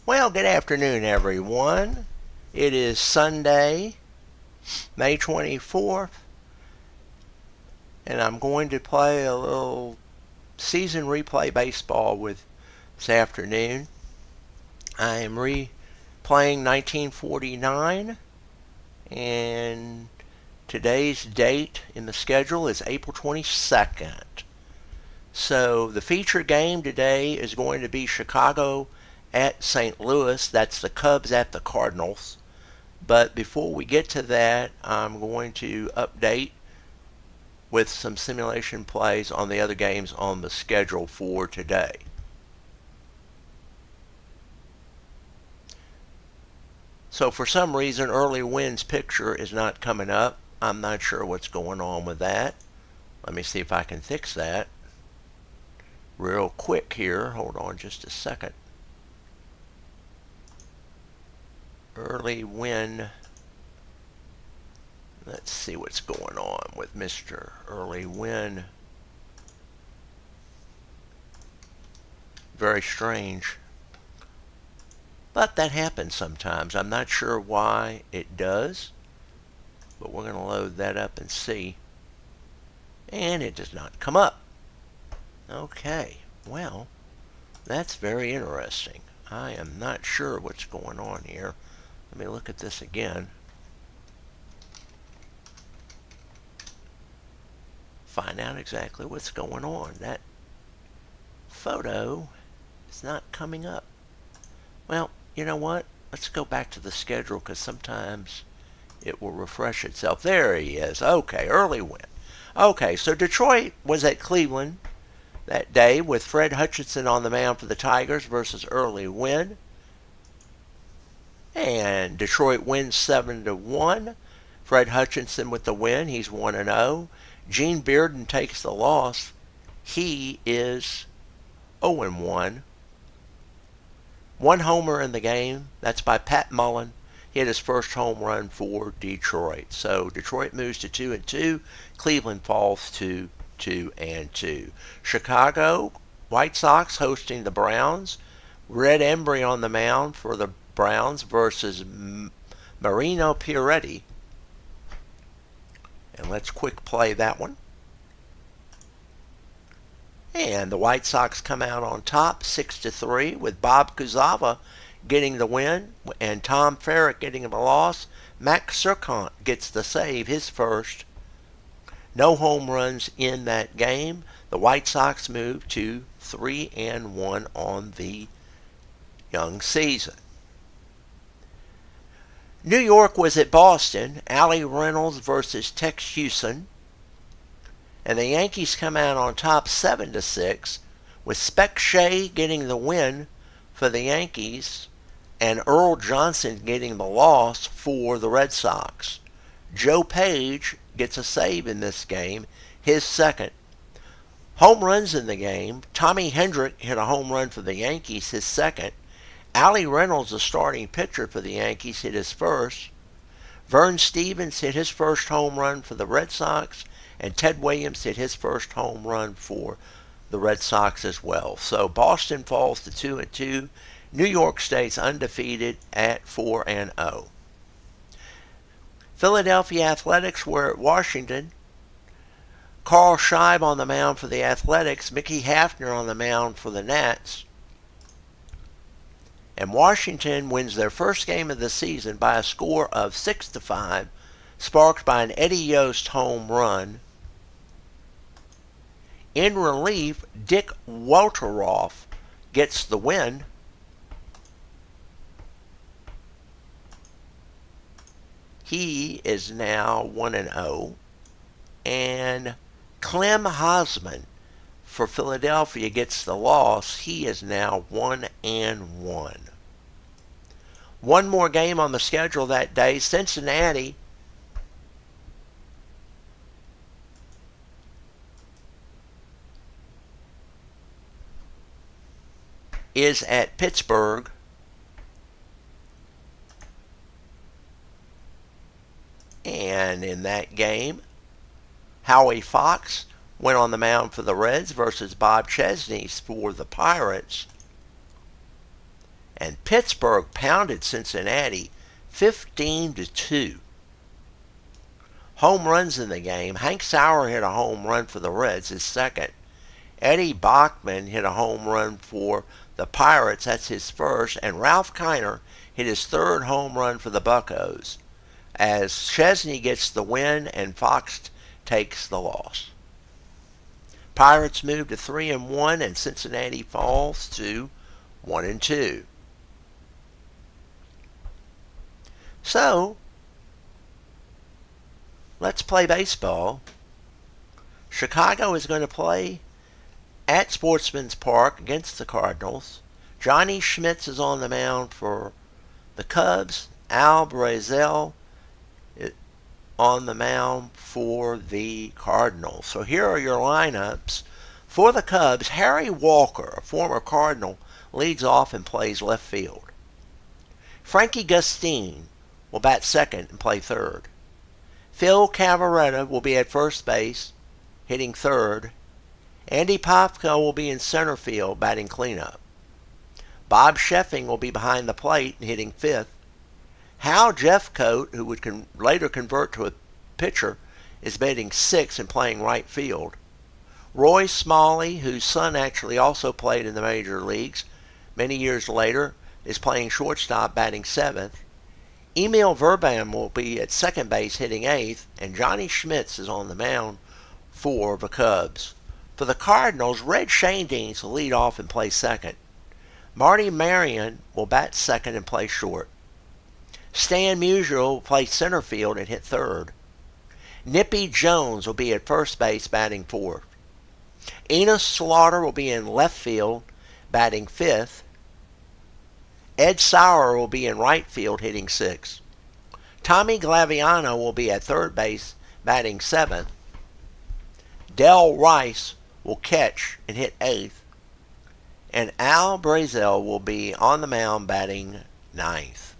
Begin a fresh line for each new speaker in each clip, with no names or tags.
Well, good afternoon, everyone. It is Sunday, May 24th, and I'm going to play a little season replay baseball with this afternoon. I am replaying 1949, and today's date in the schedule is April 22nd. So the feature game today is going to be Chicago at St. Louis. That's the Cubs at the Cardinals. But before we get to that, I'm going to update with some simulation plays on the other games on the schedule for today. So for some reason, early wins picture is not coming up. I'm not sure what's going on with that. Let me see if I can fix that real quick here. Hold on just a second. Early win. Let's see what's going on with Mr. Early Win. Very strange. But that happens sometimes. I'm not sure why it does. But we're going to load that up and see. And it does not come up. Okay. Well, that's very interesting. I am not sure what's going on here. Let me look at this again. Find out exactly what's going on. That photo is not coming up. Well, you know what? Let's go back to the schedule because sometimes it will refresh itself. There he is. Okay, early win. Okay, so Detroit was at Cleveland that day with Fred Hutchinson on the mound for the Tigers versus Early Win. And Detroit wins 7-1. Fred Hutchinson with the win. He's 1-0. Gene Bearden takes the loss. He is 0-1. One homer in the game. That's by Pat Mullen. He had his first home run for Detroit. So Detroit moves to 2-2. Cleveland falls to 2-2. Chicago White Sox hosting the Browns. Red Embry on the mound for the Browns versus Marino Pieretti. And let's quick play that one. And the White Sox come out on top 6-3 with Bob Kuzava getting the win and Tom Ferrick getting the loss. Max Serkant gets the save, his first. No home runs in that game. The White Sox move to 3-1 on the young season. New York was at Boston. Allie Reynolds versus Tex Houston. And the Yankees come out on top 7-6 with Spec Shea getting the win for the Yankees and Earl Johnson getting the loss for the Red Sox. Joe Page gets a save in this game, his second. Home runs in the game. Tommy Hendrick hit a home run for the Yankees, his second. Allie Reynolds, the starting pitcher for the Yankees, hit his first. Vern Stevens hit his first home run for the Red Sox, and Ted Williams hit his first home run for the Red Sox as well. So Boston falls to 2-2. New York stays undefeated at 4-0. Philadelphia Athletics were at Washington. Carl Scheib on the mound for the Athletics. Mickey Hafner on the mound for the Nats. And Washington wins their first game of the season by a score of 6-5, sparked by an Eddie Yost home run. In relief, Dick Walteroff gets the win. He is now 1-0. And Clem Hosman for Philadelphia gets the loss. He is now 1-1. One more game on the schedule that day. Cincinnati is at Pittsburgh. And in that game, Howie Fox went on the mound for the Reds versus Bob Chesney for the Pirates. And Pittsburgh pounded Cincinnati 15-2. Home runs in the game. Hank Sauer hit a home run for the Reds, his second. Eddie Bachman hit a home run for the Pirates, that's his first. And Ralph Kiner hit his third home run for the Buccos, as Chesney gets the win and Fox takes the loss. Pirates move to 3-1, and Cincinnati falls to 1-2. So, let's play baseball. Chicago is going to play at Sportsman's Park against the Cardinals. Johnny Schmitz is on the mound for the Cubs. Al Brazle on the mound for the Cardinals. So here are your lineups. For the Cubs, Harry Walker, a former Cardinal, leads off and plays left field. Frankie Gustine will bat second and play third. Phil Cavarretta will be at first base, hitting third. Andy Pafko will be in center field, batting cleanup. Bob Sheffing will be behind the plate and hitting fifth. Hal Jeffcoat, who would later convert to a pitcher, is batting sixth and playing right field. Roy Smalley, whose son actually also played in the major leagues many years later, is playing shortstop, batting seventh. Emil Verbam will be at second base, hitting eighth, and Johnny Schmitz is on the mound for the Cubs. For the Cardinals, Red Schoendienst will lead off and play second. Marty Marion will bat second and play short. Stan Musial will play center field and hit third. Nippy Jones will be at first base, batting fourth. Enos Slaughter will be in left field, batting fifth. Ed Sauer will be in right field, hitting sixth. Tommy Glaviano will be at third base, batting seventh. Del Rice will catch and hit eighth. And Al Brazle will be on the mound, batting ninth.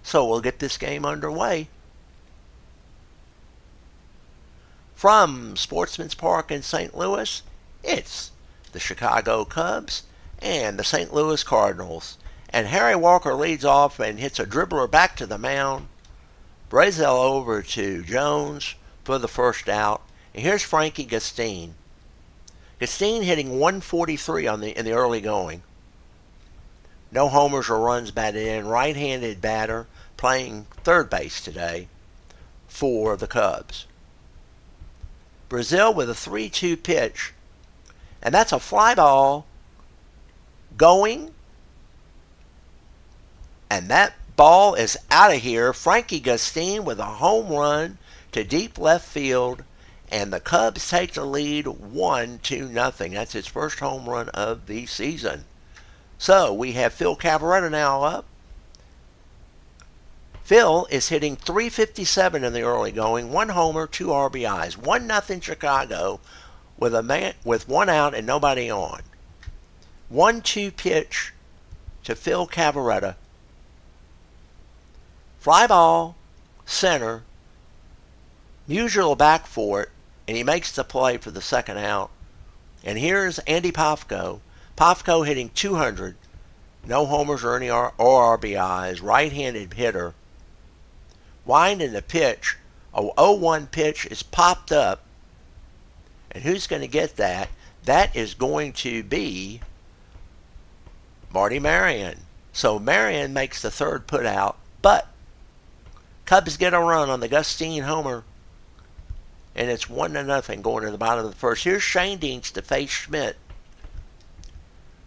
So we'll get this game underway. From Sportsman's Park in St. Louis, it's the Chicago Cubs and the St. Louis Cardinals. And Harry Walker leads off and hits a dribbler back to the mound. Brazle over to Jones for the first out. And here's Frankie Gustine. Gustine hitting 143 in the early going. No homers or runs batted in. Right-handed batter playing third base today for the Cubs. Brazle with a 3-2 pitch. And that's a fly ball going. And that ball is out of here. Frankie Gustine with a home run to deep left field. And the Cubs take the lead 1-0. That's his first home run of the season. So we have Phil Cavarretta now up. Phil is hitting .357 in the early going. One homer, 2 RBIs. 1-0 Chicago with one out and nobody on. 1-2 pitch to Phil Cavarretta. Fly ball, center. Musial back for it, and he makes the play for the second out. And here's Andy Pafko. Pafko hitting .200. No homers or any RBIs. Right-handed hitter. Winding the pitch. A 0-1 pitch is popped up. And who's going to get that? That is going to be Marty Marion. So Marion makes the third put out. But Cubs get a run on the Gustine homer. And it's 1-0 going to the bottom of the first. Here's Schoendienst to face Schmidt.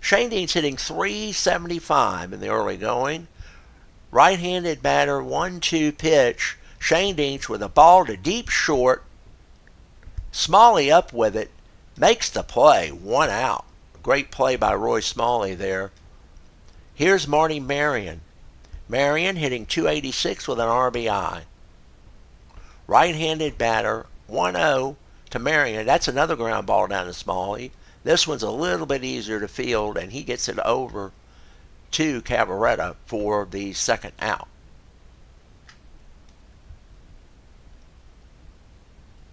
Schoendienst hitting .375 in the early going. Right-handed batter, 1-2 pitch. Schoendienst with a ball to deep short. Smalley up with it. Makes the play. 1 out. Great play by Roy Smalley there. Here's Marty Marion. Marion hitting .286 with an RBI. Right-handed batter, 1-0 to Marion. That's another ground ball down to Smalley. This one's a little bit easier to field, and he gets it over to Cavarretta for the second out.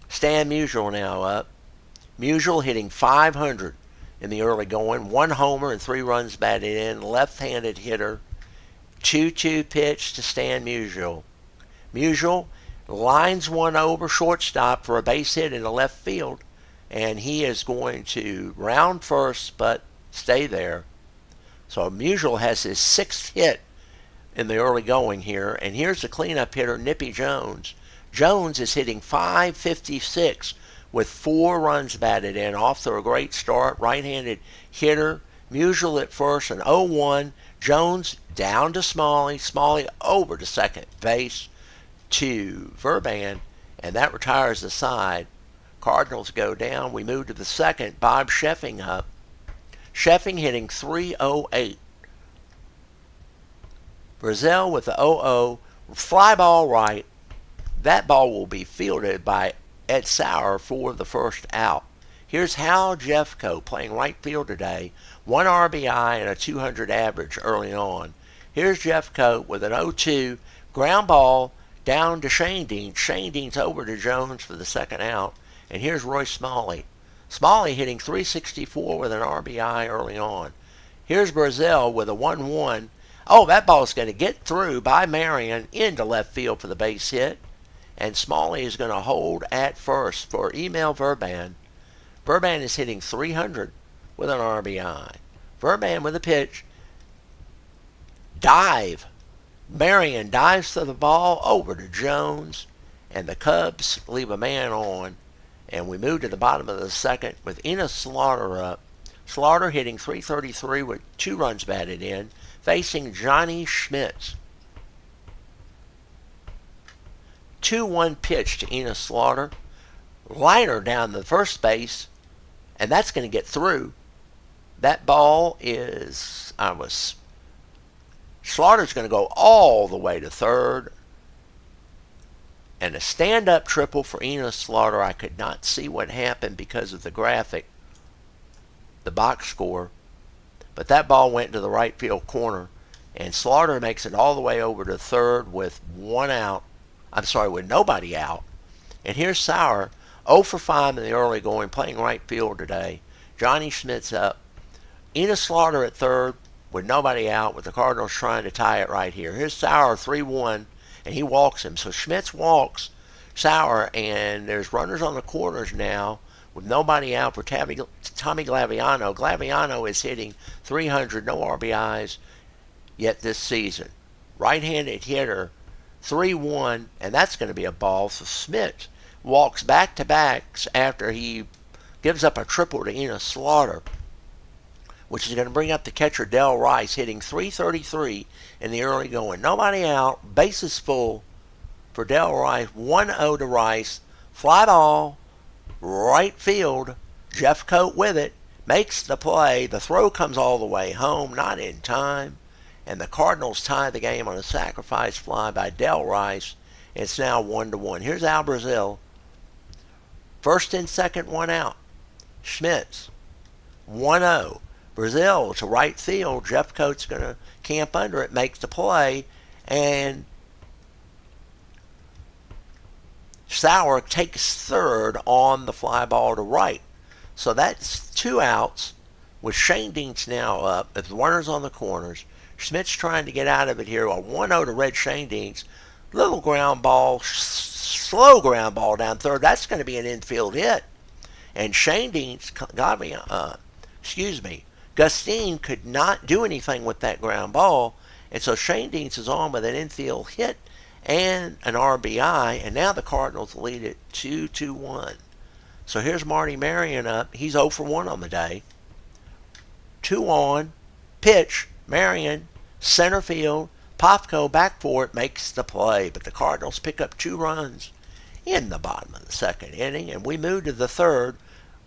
Stan Musial now up. Musial hitting .500 in the early going. 1 homer and 3 runs batted in. Left-handed hitter. 2-2 pitch to Stan Musial. Musial lines one over shortstop for a base hit into left field, and he is going to round first but stay there. So Musial has his 6th hit in the early going here, and here's the cleanup hitter, Nippy Jones. Jones is hitting .556 with 4 runs batted in, off to a great start. Right-handed hitter, Musial at first, an 0-1. Jones down to Smalley. Smalley over to second base to Verban, and that retires the side. Cardinals go down. We move to the second. Bob Sheffing up. Sheffing hitting .308. Brazle with the 0-0. Fly ball right. That ball will be fielded by Ed Sauer for the first out. Here's Hal Jeffcoat playing right field today. 1 RBI and a .200 average early on. Here's Jeffcoat with an 0-2. Ground ball down to Shane Deans. Shane Deans over to Jones for the second out. And here's Roy Smalley. Smalley hitting .364 with an RBI early on. Here's Brazle with a 1-1. Oh, that ball's going to get through by Marion into left field for the base hit. And Smalley is going to hold at first for Emil Verban. Verban is hitting .300 with an RBI. Verban with a pitch. Dive. Marion dives to the ball over to Jones, and the Cubs leave a man on, and we move to the bottom of the second with Enos Slaughter up. Slaughter hitting .333 with 2 runs batted in, facing Johnny Schmitz. 2-1 pitch to Enos Slaughter. Liner down the first base, and that's going to get through. That ball is, Slaughter's going to go all the way to third. And a stand-up triple for Enos Slaughter. I could not see what happened because of the graphic, the box score. But that ball went to the right field corner. And Slaughter makes it all the way over to third with with nobody out. And here's Sauer, 0 for 5 in the early going, playing right field today. Johnny Schmitz up. Enos Slaughter at third with nobody out, with the Cardinals trying to tie it right here. Here's Sauer, 3-1, and he walks him. So Schmitz walks Sauer, and there's runners on the corners now with nobody out for Tommy Glaviano. Glaviano is hitting .300, no RBIs yet this season. Right-handed hitter, 3-1, and that's going to be a ball. So Schmitz walks back-to-backs after he gives up a triple to Enos Slaughter, which is going to bring up the catcher Del Rice, hitting .333 in the early going. Nobody out, bases full for Del Rice. 1-0 to Rice. Fly ball, right field. Jeffcoat with it, makes the play. The throw comes all the way home, not in time. And the Cardinals tie the game on a sacrifice fly by Del Rice. It's now 1-1. Here's Al Brazle. First and second, 1 out. Schmitz, 1-0. Brazle to right field. Jeffcoat's going to camp under it, makes the play, and Sauer takes third on the fly ball to right. So that's 2 outs with Shane Deans now up. The runners on the corners. Schmitz trying to get out of it here. A 1-0 to red Shane Deans. Little ground ball, slow ground ball down third. That's going to be an infield hit. And Shane Deans, Gustine could not do anything with that ground ball, and so Shane Deans is on with an infield hit and an RBI, and now the Cardinals lead it 2-1. So here's Marty Marion up. He's 0 for 1 on the day. 2 on, pitch, Marion, center field, Popko back for it, makes the play, but the Cardinals pick up 2 runs in the bottom of the second inning, and we move to the third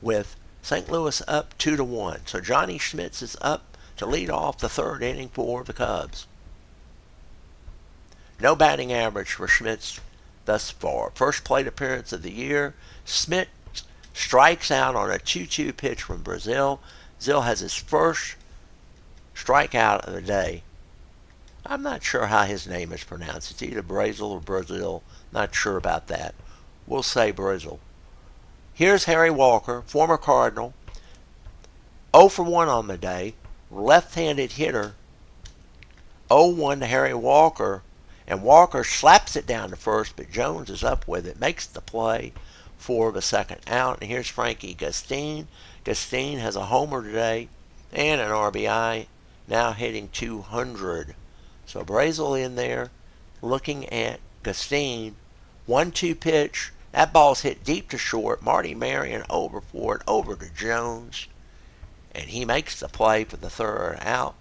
with St. Louis up 2-1. So Johnny Schmitz is up to lead off the third inning for the Cubs. No batting average for Schmitz thus far. First plate appearance of the year. Schmitz strikes out on a 2-2 pitch from Brazle. Brazle has his first strikeout of the day. I'm not sure how his name is pronounced. It's either Brazle or Brazil. Not sure about that. We'll say Brazle. Here's Harry Walker, former Cardinal. 0 for 1 on the day. Left-handed hitter. 0-1 to Harry Walker. And Walker slaps it down to first, but Jones is up with it. Makes the play for the second out. And here's Frankie Gustine. Gustine has a homer today and an RBI. Now hitting 200. So Brazle in there looking at Gustine. 1-2 pitch. That ball's hit deep to short. Marty Marion over for it. Over to Jones. And he makes the play for the third out.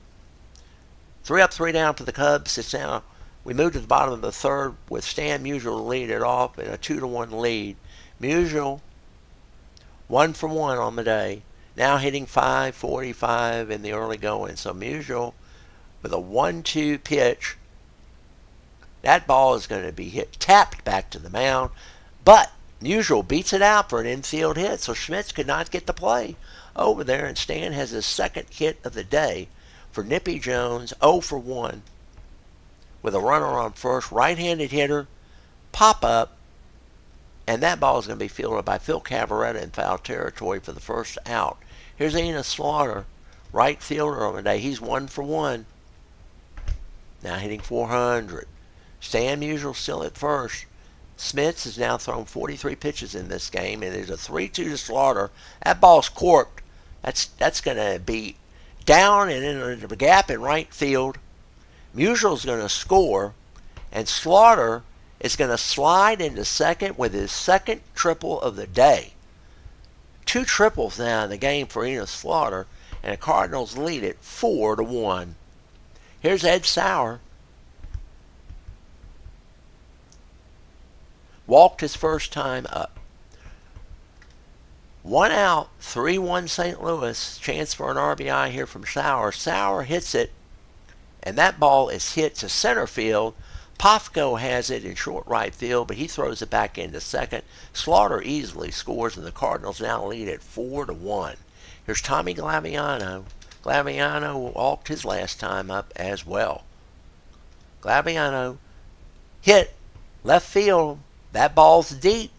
3 up, 3 down for the Cubs. It's now, we move to the bottom of the third with Stan Musial to lead it off in a 2-1 lead. Musial, 1 for 1 on the day. Now hitting .545 in the early going. So Musial with a 1-2 pitch. That ball is going to be tapped back to the mound. But Musial beats it out for an infield hit. So Schmitz could not get the play over there. And Stan has his second hit of the day for Nippy Jones. 0 for 1 with a runner on first. Right-handed hitter. Pop up. And that ball is going to be fielded by Phil Cavaretta in foul territory for the first out. Here's Enos Slaughter, right fielder on the day. He's 1 for 1. Now hitting 400. Stan Musial still at first. Schmitz has now thrown 43 pitches in this game, and there's a 3-2 to Slaughter. That ball's corked. That's going to be down and into the gap in right field. Musial's going to score, and Slaughter is going to slide into second with his second triple of the day. 2 triples now in the game for Enos Slaughter, and the Cardinals lead it 4-1. Here's Ed Sauer. Walked his first time up. 1 out, 3-1 St. Louis. Chance for an RBI here from Sauer. Sauer hits it, and that ball is hit to center field. Pofko has it in short right field, but he throws it back into second. Slaughter easily scores, and the Cardinals now lead at 4-1. Here's Tommy Glaviano. Glaviano walked his last time up as well. Glaviano hit left field. That ball's deep.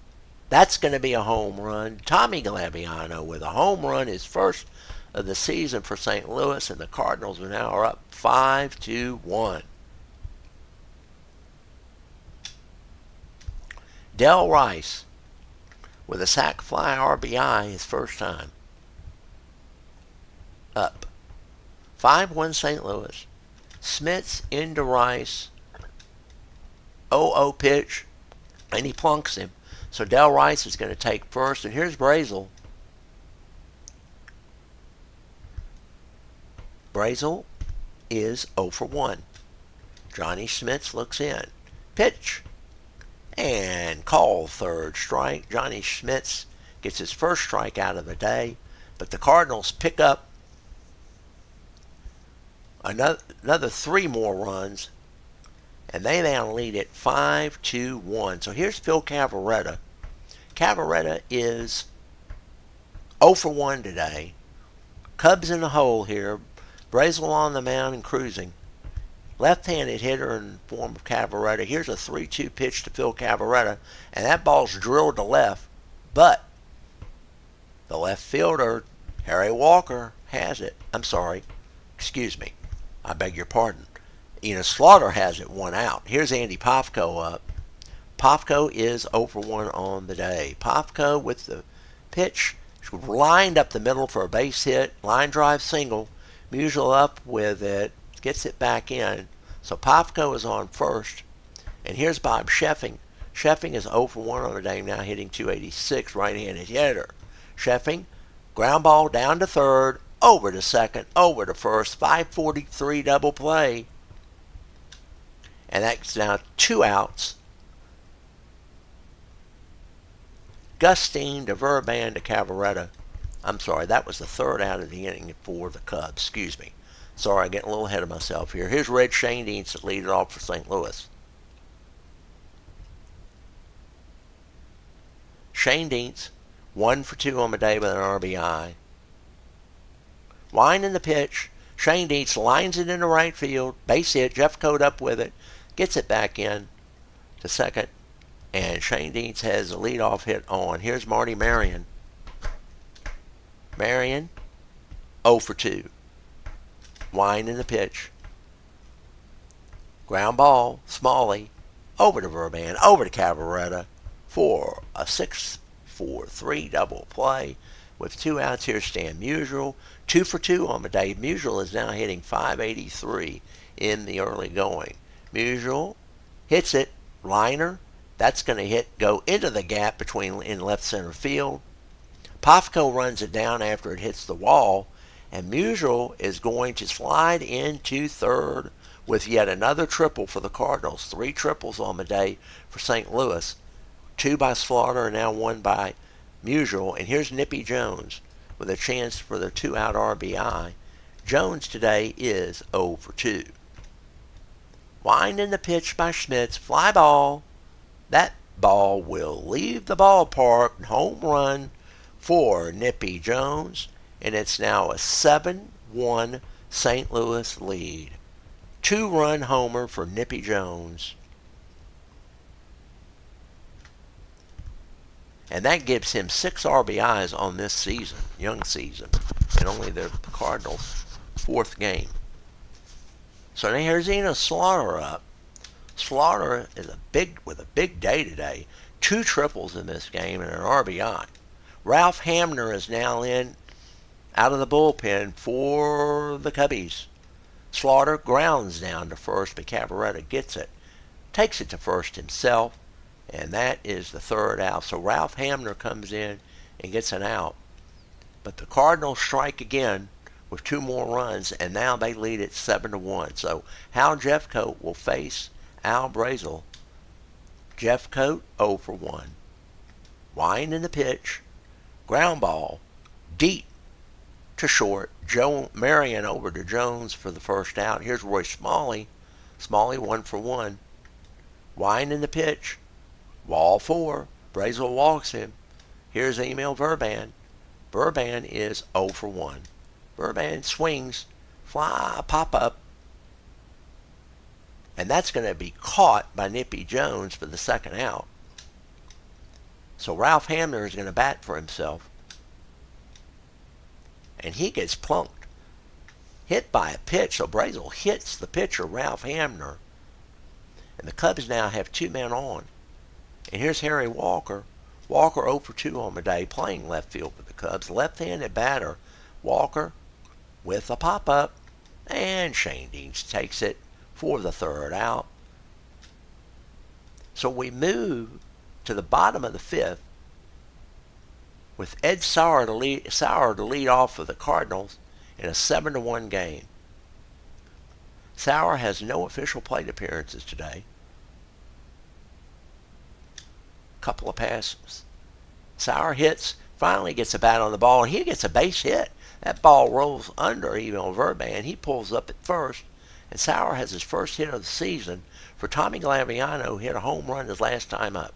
That's going to be a home run. Tommy Glaviano with a home run, his first of the season for St. Louis, and the Cardinals are now up 5-1. Del Rice with a sac fly RBI his first time. Up. 5-1 St. Louis. Schmitz into Rice. 0-0 pitch. And he plunks him. So Del Rice is going to take first. And here's Brazle. Brazle is 0 for 1. Johnny Schmitz looks in. Pitch. And call third strike. Johnny Schmitz gets his first strikeout of the day. But the Cardinals pick up another 3 more runs. And they now lead it 5-1. So here's Phil Cavaretta. Cavaretta is 0 for 1 today. Cubs in the hole here. Brazle on the mound and cruising. Left-handed hitter in the form of Cavaretta. Here's a 3-2 pitch to Phil Cavaretta. And that ball's drilled to left. But the left fielder, Harry Walker, has it. I'm sorry. Excuse me. I beg your pardon. Enos Slaughter has it 1 out. Here's Andy Pofko up. Pofko is 0 for 1 on the day. Pofko with the pitch lined up the middle for a base hit. Line drive single. Musial up with it. Gets it back in. So Pofko is on first. And here's Bob Sheffing. Sheffing is 0 for 1 on the day, now hitting .286, right-handed hitter. Sheffing, ground ball down to third, over to second, over to first, 543 double play. And that's now 2 outs. Gustine to Verban to Cavaretta. I'm sorry, that was the 3rd out of the inning for the Cubs. Excuse me. Sorry, I'm getting a little ahead of myself here. Here's Red Schoendienst to lead it off for St. Louis. Schoendienst, 1 for 2 on the day with an RBI. Winding the pitch. Schoendienst lines it into right field. Base hit. Jeff Coat up with it. Gets it back in to second. And Schoendienst has a leadoff hit on. Here's Marty Marion. Marion 0 for 2. Wine in the pitch. Ground ball, Smalley, over to Verban, over to Cavaretta for a 6-4-3 double play. With 2 outs, here Stan Musial. 2 for 2 on the day. Musial is now hitting .583 in the early going. Musial hits it, liner. That's going to go into the gap between in left center field. Pofko runs it down after it hits the wall, and Musial is going to slide into third with yet another triple for the Cardinals. 3 triples on the day for St. Louis. 2 by Slaughter and now 1 by Musial. And here's Nippy Jones with a chance for the 2-out RBI. Jones today is 0 for 2. Wind in the pitch by Schmitz. Fly ball. That ball will leave the ballpark. Home run for Nippy Jones. And it's now a 7-1 St. Louis lead. 2-run homer for Nippy Jones. And that gives him 6 RBIs on this season, young season, and only the Cardinals' 4th game. So now here's Eno Slaughter up. Slaughter is with a big day today. 2 triples in this game and an RBI. Ralph Hamner is now in out of the bullpen for the Cubbies. Slaughter grounds down to first, but Cavaretta gets it. Takes it to first himself, and that is the 3rd out. So Ralph Hamner comes in and gets an out. But the Cardinals strike again with 2 more runs, and now they lead it 7-1. So Hal Jeffcoat will face Al Brazle. Jeffcoat 0 for 1. Wind in the pitch. Ground ball. Deep to short. Marion over to Jones for the 1st out. Here's Roy Smalley. Smalley 1 for 1. Wind in the pitch. Wall 4. Brazle walks him. Here's Emil Verban. Verban is 0 for 1. Verban swings. Fly, pop up. And that's going to be caught by Nippy Jones for the 2nd out. So Ralph Hamner is going to bat for himself. And he gets plunked. Hit by a pitch. So Brazle hits the pitcher, Ralph Hamner. And the Cubs now have 2 men on. And here's Harry Walker. Walker 0 for 2 on the day, playing left field for the Cubs. Left-handed batter. Walker with a pop-up. And Shane Deans takes it for the 3rd out. So we move to the bottom of the 5th with Ed Sauer to lead off for the Cardinals in a 7-1 game. Sauer has no official plate appearances today. Couple of passes. Sauer hits, finally gets a bat on the ball, and he gets a base hit. That ball rolls under Emil Verban. He pulls up at first, and Sauer has his first hit of the season. For Tommy Glaviano, hit a home run his last time up.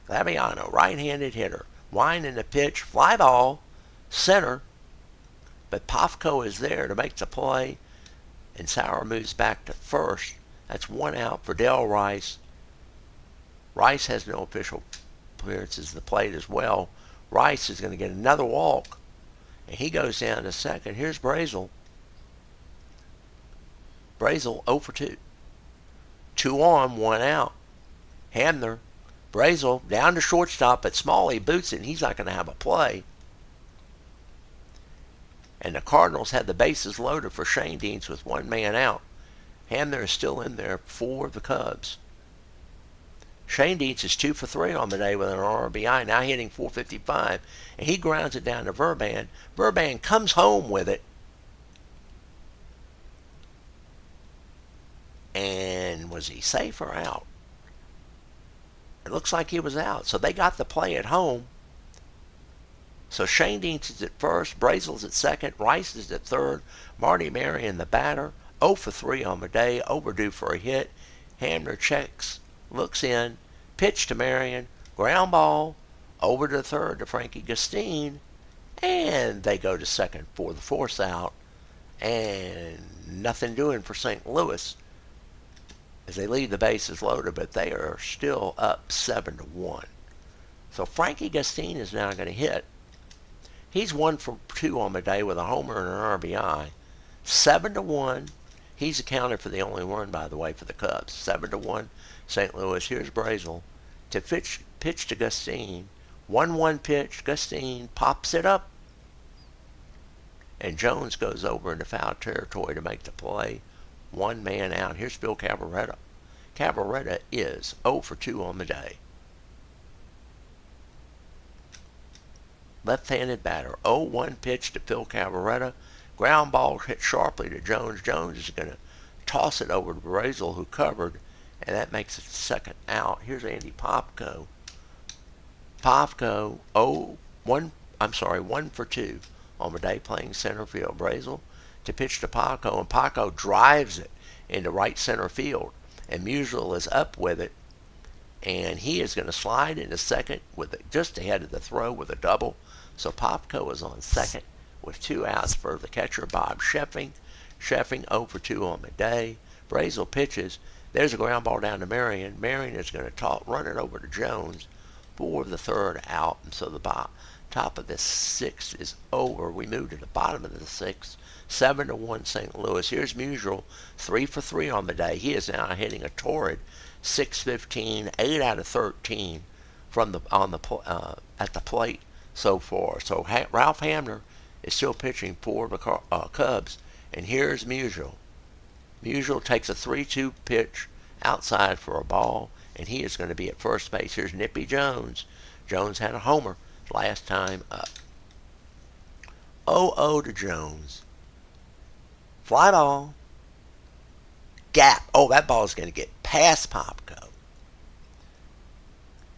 Glaviano, right-handed hitter. Wind in the pitch, fly ball, center. But Pofko is there to make the play, and Sauer moves back to first. That's 1 out for Del Rice. Rice has no official appearances at the plate as well. Rice is going to get another walk, and he goes down to second. Here's Brazle. Brazle 0 for 2. 2 on, 1 out. Hamner. Brazle down to shortstop, but Smalley boots it, and he's not going to have a play. And the Cardinals had the bases loaded for Shane Deans with 1 man out. Hamner is still in there for the Cubs. Shane Deans is 2 for 3 on the day with an RBI, now hitting .455, and he grounds it down to Verban. Verban comes home with it. And was he safe or out? It looks like he was out. So they got the play at home. So Shane Deans is at first, Brazle's at second, Rice is at third, Marty Marion the batter, 0 for 3 on the day, overdue for a hit. Hamner checks, looks in, pitch to Marion, ground ball, over to third to Frankie Gustine, and they go to second for the 4th out, and nothing doing for St. Louis as they leave the bases loaded, but they are still up 7-1. So Frankie Gustine is now going to hit. He's 1 for 2 on the day with a homer and an RBI. 7-1. He's accounted for the only run, by the way, for the Cubs. 7-1 St. Louis. Here's Brazle to pitch to Gustine. 1-1 pitch. Gustine pops it up. And Jones goes over into foul territory to make the play. One man out. Here's Phil Cavarretta. Cavarretta is 0 for 2 on the day. Left-handed batter. 0-1 pitch to Phil Cavarretta. Ground ball hit sharply to Jones. Jones is going to toss it over to Brazle, who covered, and that makes it second out. Here's Andy Popko. Popko 1 for 2 on the day playing center field. Brazle to pitch to Popko, and Popko drives it into right center field, and Musial is up with it, and he is going to slide into second with it just ahead of the throw with a double. So Popko is on second with 2 outs for the catcher, Bob Sheffing. Sheffing 0 for 2 on the day. Brazle pitches. There's a ground ball down to Marion. Marion is going to run it over to Jones for the third out. And so the top of this 6th is over. We move to the bottom of the 6th. 7-1 St. Louis. Here's Musial, 3 for 3 on the day. He is now hitting a torrid 6-15, 8 out of 13 from at the plate so far. So Ralph Hamner is still pitching for the Cubs. And here's Musial. Musial takes a 3-2 pitch outside for a ball, and he is going to be at first base. Here's Nippy Jones. Jones had a homer last time up. 0-0 to Jones. Fly ball. Gap. Oh, that ball is going to get past Popko.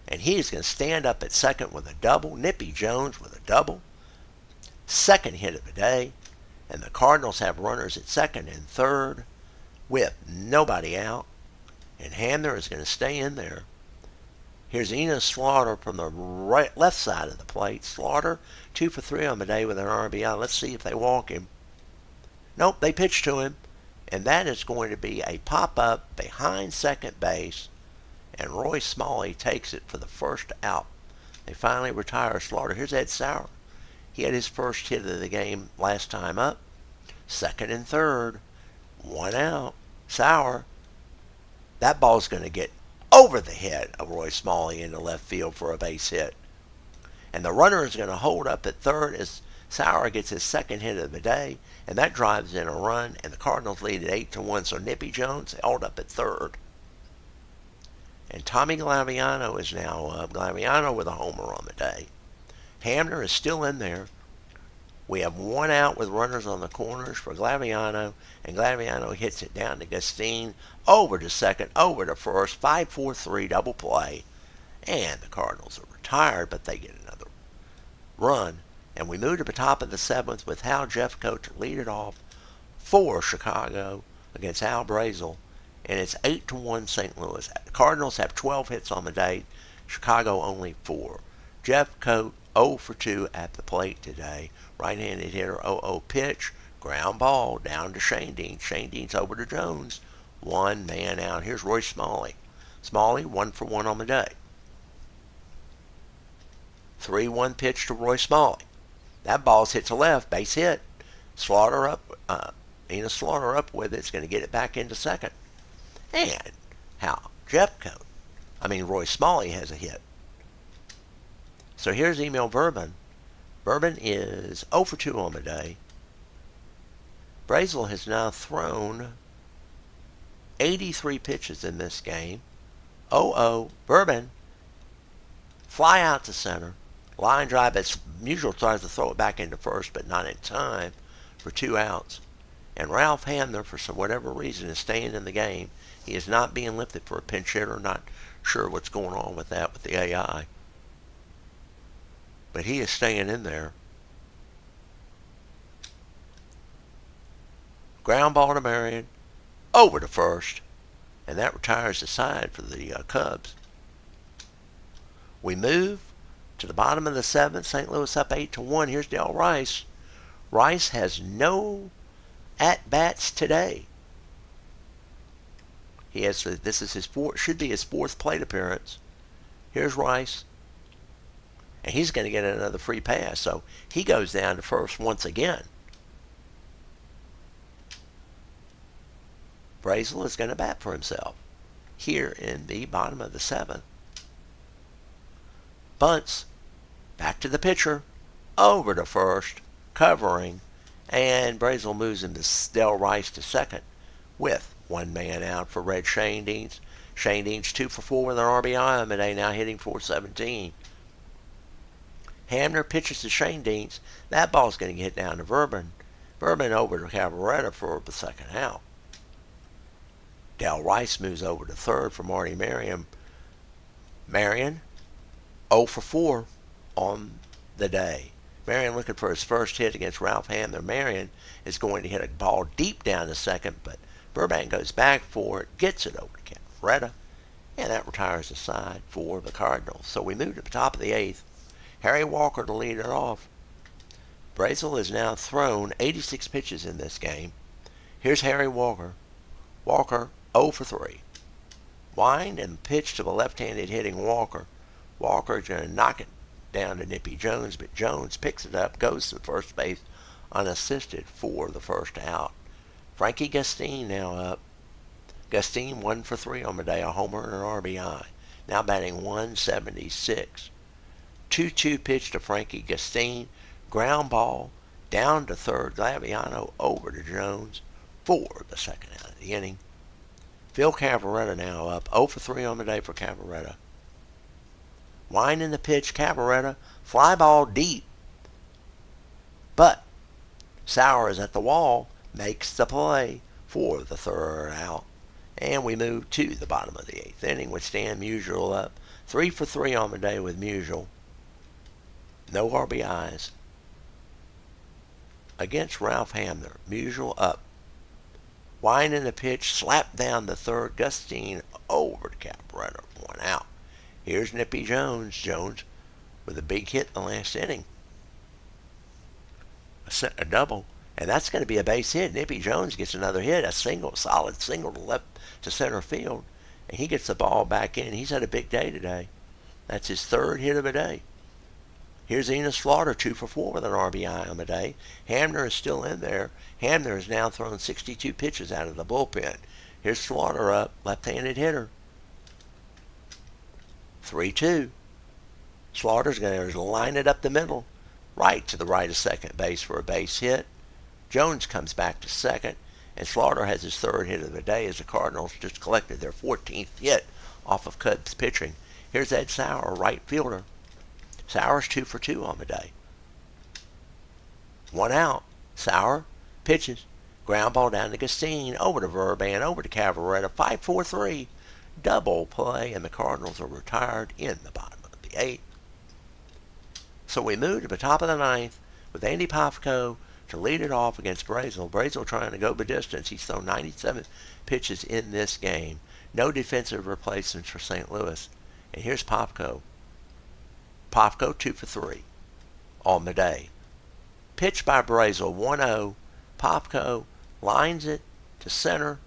And he is going to stand up at second with a double. Nippy Jones with a double. Second hit of the day. And the Cardinals have runners at second and third with nobody out. And Hamner is going to stay in there. Here's Enos Slaughter from the left side of the plate. Slaughter, 2 for 3 on the day with an RBI. Let's see if they walk him. Nope, they pitch to him. And that is going to be a pop-up behind second base. And Roy Smalley takes it for the first out. They finally retire Slaughter. Here's Ed Sauer. He had his first hit of the game last time up. Second and third. 1 out. Sauer. That ball's going to get over the head of Roy Smalley into left field for a base hit. And the runner is going to hold up at third as Sauer gets his second hit of the day. And that drives in a run. And the Cardinals lead at 8-1. So Nippy Jones held up at third. And Tommy Glaviano is now up. Glaviano with a homer on the day. Hamner is still in there. We have 1 out with runners on the corners for Glaviano, and Glaviano hits it down to Gustine, over to second, over to first, 5-4-3 double play, and the Cardinals are retired, but they get another run. And we move to the top of the 7th with Hal Jeffcoat to lead it off for Chicago against Al Brazle, and it's 8-1 St. Louis. The Cardinals have 12 hits on the day, Chicago only 4. Jeffcoat 0 for 2 at the plate today. Right-handed hitter, 0-0 pitch. Ground ball down to Shane Dean. Shane Dean's over to Jones. 1 man out. Here's Roy Smalley. Smalley 1 for 1 on the day. 3-1 pitch to Roy Smalley. That ball's hit to left. Base hit. Slaughter up. Enos Slaughter up with it. It's going to get it back into second. And Roy Smalley has a hit. So here's Emil Bourbon. Bourbon is 0 for 2 on the day. Brazle has now thrown 83 pitches in this game. 0-0. Bourbon. Fly out to center. Line drive. It's Musial tries to throw it back into first, but not in time for 2 outs. And Ralph Hamner, for whatever reason, is staying in the game. He is not being lifted for a pinch hitter. Not sure what's going on with that with the AI. But he is staying in there. Ground ball to Marion. Over to first. And that retires the side for the Cubs. We move to the bottom of the 7th. St. Louis up 8-1. Here's Del Rice. Rice has no at-bats today. He has should be his 4th plate appearance. Here's Rice. And he's going to get another free pass. So he goes down to first once again. Brazle is going to bat for himself here in the bottom of the 7th. Bunts. Back to the pitcher. Over to first. Covering. And Brazle moves him to Del Rice to second with one man out for Red Shanedeans. Shanedeans 2 for 4 with an RBI on the day, now hitting .417. Hamner pitches to Shanedeans. That ball's going to get down to Verban. Verban over to Cavaretta for the second out. Del Rice moves over to third for Marty Marion. Marion 0 for 4 on the day. Marion looking for his first hit against Ralph Hamner. Marion is going to hit a ball deep down to second, but Burbank goes back for it, gets it over to Cavaretta, and that retires the side for the Cardinals. So we move to the top of the 8th. Harry Walker to lead it off. Brazle has now thrown 86 pitches in this game. Here's Harry Walker. Walker 0 for 3. Wind and pitch to the left-handed hitting Walker. Walker is going to knock it down to Nippy Jones, but Jones picks it up, goes to first base unassisted for the first out. Frankie Gustine now up. Gustine 1 for 3 on the day, a homer and an RBI. Now batting 176. 2-2 pitch to Frankie Gustine. Ground ball down to third. Glaviano over to Jones for the second out of the inning. Phil Cavaretta now up. 0 for 3 on the day for Cavaretta. Winding the pitch, Cavaretta. Fly ball deep. But Sauer is at the wall. Makes the play for the third out. And we move to the bottom of the 8th inning with Stan Musial up. 3 for 3 on the day with Musial. No RBIs. Against Ralph Hamner. Musial up. Winding the pitch, slapped down the third. Gustine over to Cavaretta. 1 out. Here's Nippy Jones. Jones with a big hit in the last inning. A double. And that's going to be a base hit. Nippy Jones gets another hit. A single, solid single to left to center field. And he gets the ball back in. He's had a big day today. That's his third hit of the day. Here's Enos Slaughter, 2 for 4 with an RBI on the day. Hamner is still in there. Hamner has now thrown 62 pitches out of the bullpen. Here's Slaughter up, left-handed hitter. 3-2. Slaughter's going to line it up the middle, right to the right of second base for a base hit. Jones comes back to second, and Slaughter has his third hit of the day as the Cardinals just collected their 14th hit off of Cubs pitching. Here's Ed Sauer, right fielder. Sauer's 2 for 2 on the day. 1 out. Sauer pitches. Ground ball down to Gustine, over to Verban, over to Cavaretta. 5-4-3. Double play, and the Cardinals are retired in the bottom of the 8th. So we move to the top of the 9th with Andy Pofko to lead it off against Brazle. Brazle trying to go the distance. He's thrown 97 pitches in this game. No defensive replacements for St. Louis. And here's Pofko. Pofko 2 for 3 on the day. Pitch by Brazle, 1-0. Pofko lines it to center.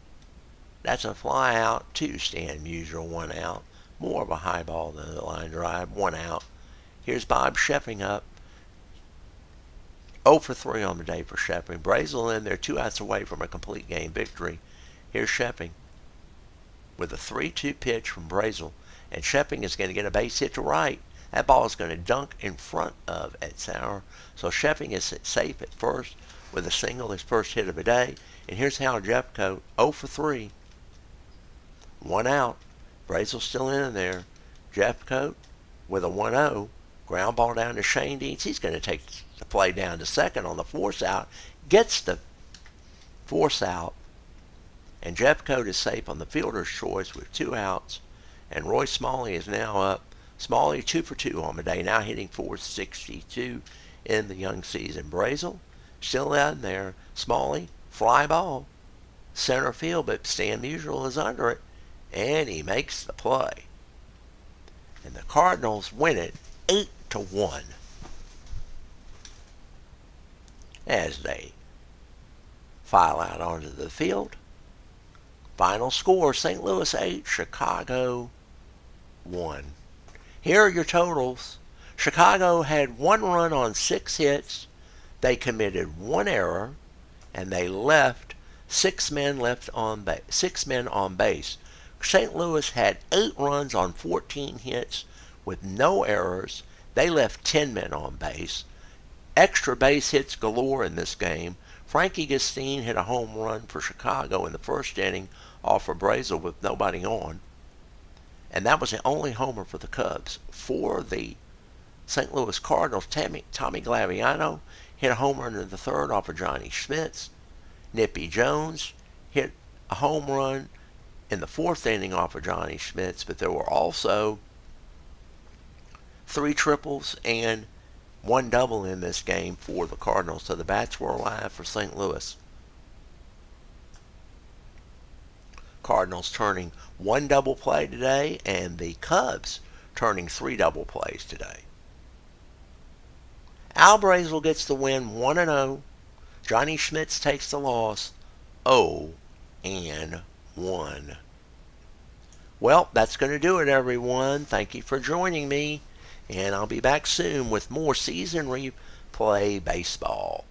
That's a fly out to Stan Musial, 1 out. More of a high ball than a line drive, 1 out. Here's Bob Sheffing up. 0 for 3 on the day for Sheffing. Brazle in there, 2 outs away from a complete game victory. Here's Sheffing with a 3-2 pitch from Brazle. And Sheffing is going to get a base hit to right. That ball is going to dunk in front of Ed Sauer. So Sheffing is safe at first with a single, his first hit of the day. And here's Hal Jeffcoat, 0 for 3. 1 out. Brazle still in there. Jeffcoat with a 1-0. Ground ball down to Shanedeans. He's going to take the play down to second on the force out. Gets the force out. And Jeffcoat is safe on the fielder's choice with 2 outs. And Roy Smalley is now up. Smalley 2 for 2 on the day, now hitting .462 in the young season. Brazle still in there. Smalley, fly ball, center field, but Stan Musial is under it, and he makes the play. And the Cardinals win it 8-1 as they file out onto the field. Final score, St. Louis 8, Chicago 1. Here are your totals Chicago had 1 run on 6 hits. They committed 1 error, and they left 6 men on base. St. Louis had 8 runs on 14 hits with no errors. They left 10 men on base. Extra base hits galore in this game. Frankie Gustine hit a home run for Chicago in the first inning off of Brazle with nobody on. And that was the only homer for the Cubs. For the St. Louis Cardinals, Tommy Glaviano hit a home run in the third off of Johnny Schmitz. Nippy Jones hit a home run in the fourth inning off of Johnny Schmitz, but there were also 3 triples and 1 double in this game for the Cardinals, so the bats were alive for St. Louis. Cardinals turning 1 double play today, and the Cubs turning 3 double plays today. Al Brazle gets the win 1-0. Johnny Schmitz takes the loss 0-1. Well, that's going to do it, everyone. Thank you for joining me, and I'll be back soon with more season replay baseball.